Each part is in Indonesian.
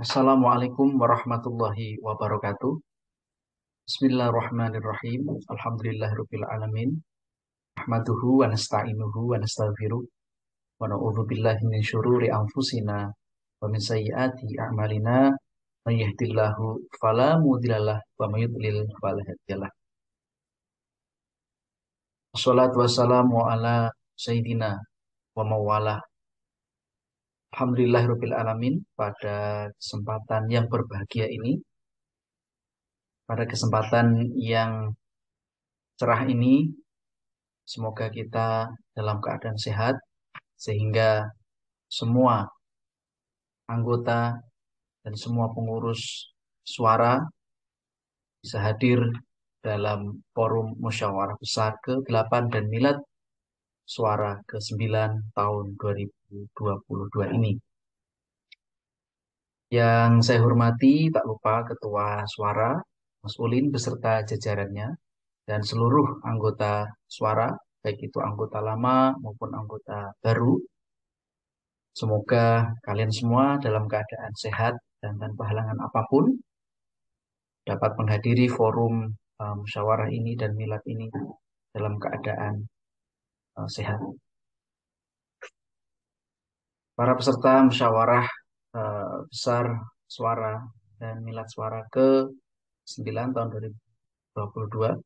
Assalamualaikum warahmatullahi wabarakatuh. Bismillahirrahmanirrahim. Alhamdulillahirabbil alamin. Ahmaduhu wa nasta'inuhu wa nastaghfiruh wa na'udzu billahi min syururi anfusina wa min sayyiati a'malina. May yahdihillahu fala mudhillalah wa may yudlil fala hadiyalah. Wassalatu wassalamu ala sayyidina wa mawalah. Alhamdulillahirabbil alamin. Pada kesempatan yang berbahagia ini, pada kesempatan yang cerah ini, semoga kita dalam keadaan sehat sehingga semua anggota dan semua pengurus suara bisa hadir dalam forum musyawarah besar ke-8 dan milad suara ke-9 tahun 2022 ini. Yang saya hormati tak lupa Ketua Suara, Mas Ulin beserta jajarannya dan seluruh anggota suara, baik itu anggota lama maupun anggota baru. Semoga kalian semua dalam keadaan sehat dan tanpa halangan apapun dapat menghadiri forum musyawarah ini dan milad ini dalam keadaan sehat. Para peserta musyawarah besar suara dan milad suara ke-9 tahun 2022.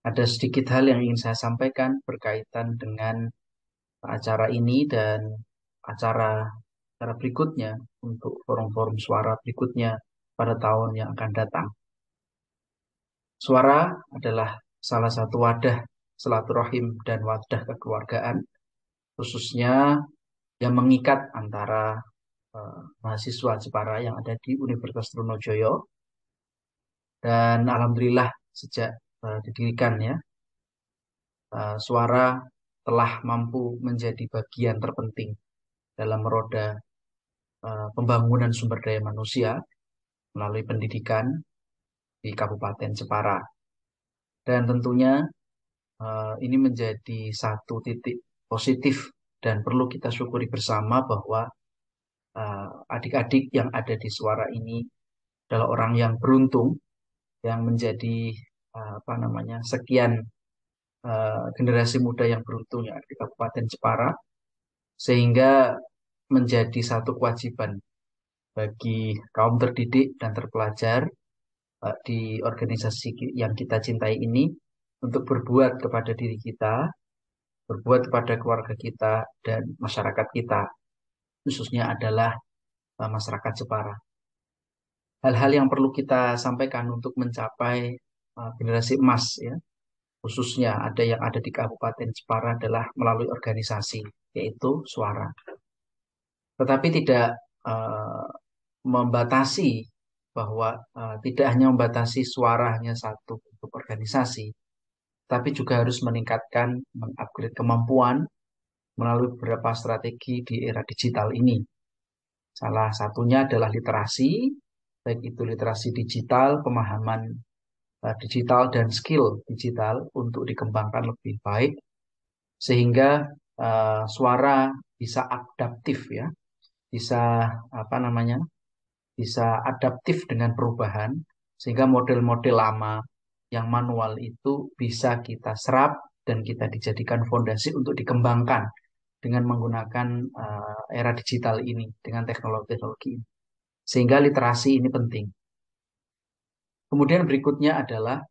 Ada sedikit hal yang ingin saya sampaikan berkaitan dengan acara ini dan acara berikutnya untuk forum-forum suara berikutnya pada tahun yang akan datang. Suara adalah salah satu wadah silaturahim dan wadah kekeluargaan, khususnya yang mengikat antara mahasiswa Jepara yang ada di Universitas Trunojoyo. Dan alhamdulillah sejak didirikan ya, suara telah mampu menjadi bagian terpenting dalam roda pembangunan sumber daya manusia melalui pendidikan di Kabupaten Jepara. Dan tentunya ini menjadi satu titik positif dan perlu kita syukuri bersama bahwa adik-adik yang ada di suara ini adalah orang yang beruntung yang menjadi sekian generasi muda yang beruntung yang ada di Kabupaten Jepara, sehingga menjadi satu kewajiban bagi kaum terdidik dan terpelajar di organisasi yang kita cintai ini untuk berbuat kepada diri kita, berbuat kepada keluarga kita dan masyarakat kita, khususnya adalah masyarakat Jepara. Hal-hal yang perlu kita sampaikan untuk mencapai generasi emas ya, khususnya ada yang ada di Kabupaten Jepara adalah melalui organisasi, yaitu suara. Tetapi tidak uh, membatasi bahwa tidak hanya membatasi suara hanya satu bentuk organisasi, tapi juga harus meningkatkan, mengupgrade kemampuan melalui beberapa strategi di era digital ini. Salah satunya adalah literasi, baik itu literasi digital, pemahaman digital dan skill digital untuk dikembangkan lebih baik, sehingga suara bisa adaptif ya, bisa bisa adaptif dengan perubahan, sehingga model-model lama yang manual itu bisa kita serap dan kita dijadikan fondasi untuk dikembangkan dengan menggunakan era digital ini, dengan teknologi-teknologi ini. Sehingga literasi ini penting. Kemudian berikutnya adalah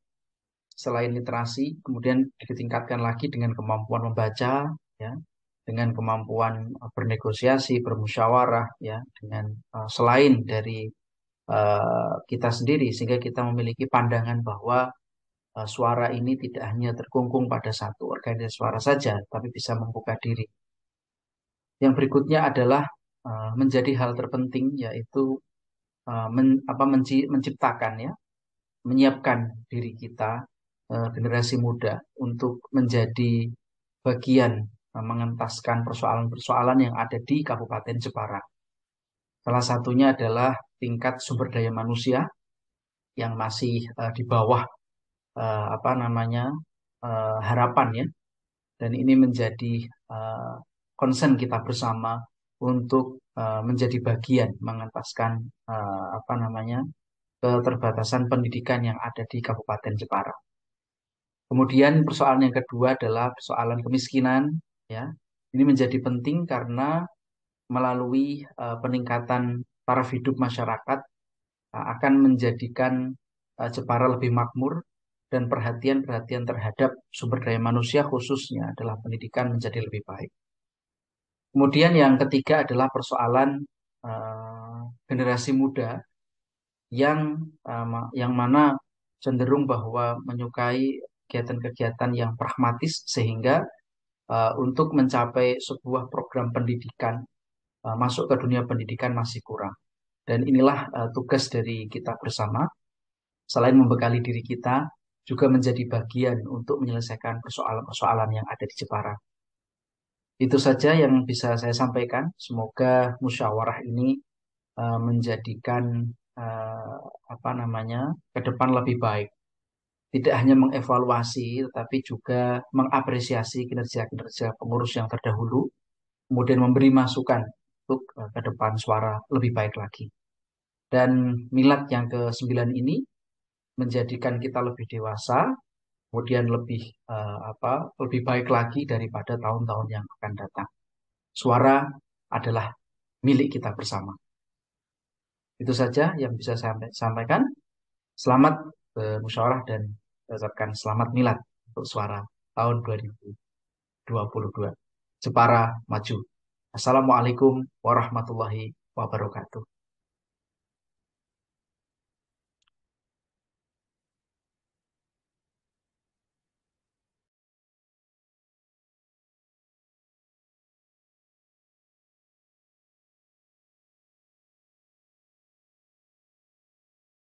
selain literasi, kemudian ditingkatkan lagi dengan kemampuan membaca, ya, dengan kemampuan bernegosiasi, bermusyawarah, ya, dengan selain dari kita sendiri, sehingga kita memiliki pandangan bahwa suara ini tidak hanya terkungkung pada satu organisasi suara saja, tapi bisa membuka diri. Yang berikutnya adalah menjadi hal terpenting, yaitu menciptakan ya, menyiapkan diri kita generasi muda untuk menjadi bagian mengentaskan persoalan-persoalan yang ada di Kabupaten Jepara. Salah satunya adalah tingkat sumber daya manusia yang masih di bawah harapan ya, dan ini menjadi concern kita bersama untuk menjadi bagian mengentaskan apa namanya keterbatasan pendidikan yang ada di Kabupaten Jepara. Kemudian persoalan yang kedua adalah persoalan kemiskinan, ya. Ini menjadi penting karena melalui peningkatan taraf hidup masyarakat akan menjadikan Jepara lebih makmur dan perhatian-perhatian terhadap sumber daya manusia khususnya adalah pendidikan menjadi lebih baik. Kemudian yang ketiga adalah persoalan eh, generasi muda yang mana cenderung bahwa menyukai kegiatan-kegiatan yang pragmatis sehingga untuk mencapai sebuah program pendidikan masuk ke dunia pendidikan masih kurang. Dan inilah tugas dari kita bersama, selain membekali diri kita, juga menjadi bagian untuk menyelesaikan persoalan-persoalan yang ada di Jepara. Itu saja yang bisa saya sampaikan. Semoga musyawarah ini menjadikan eh, apa namanya ke depan lebih baik. Tidak hanya mengevaluasi, tetapi juga mengapresiasi kinerja-kinerja pengurus yang terdahulu, kemudian memberi masukan untuk ke depan suara lebih baik lagi. Dan milad yang ke-9 ini menjadikan kita lebih dewasa, kemudian lebih baik lagi daripada tahun-tahun yang akan datang. Suara adalah milik kita bersama. Itu saja yang bisa saya sampaikan. Selamat musyawarah dan ucapkan selamat milad untuk suara tahun 2022. Jepara maju. Assalamualaikum warahmatullahi wabarakatuh.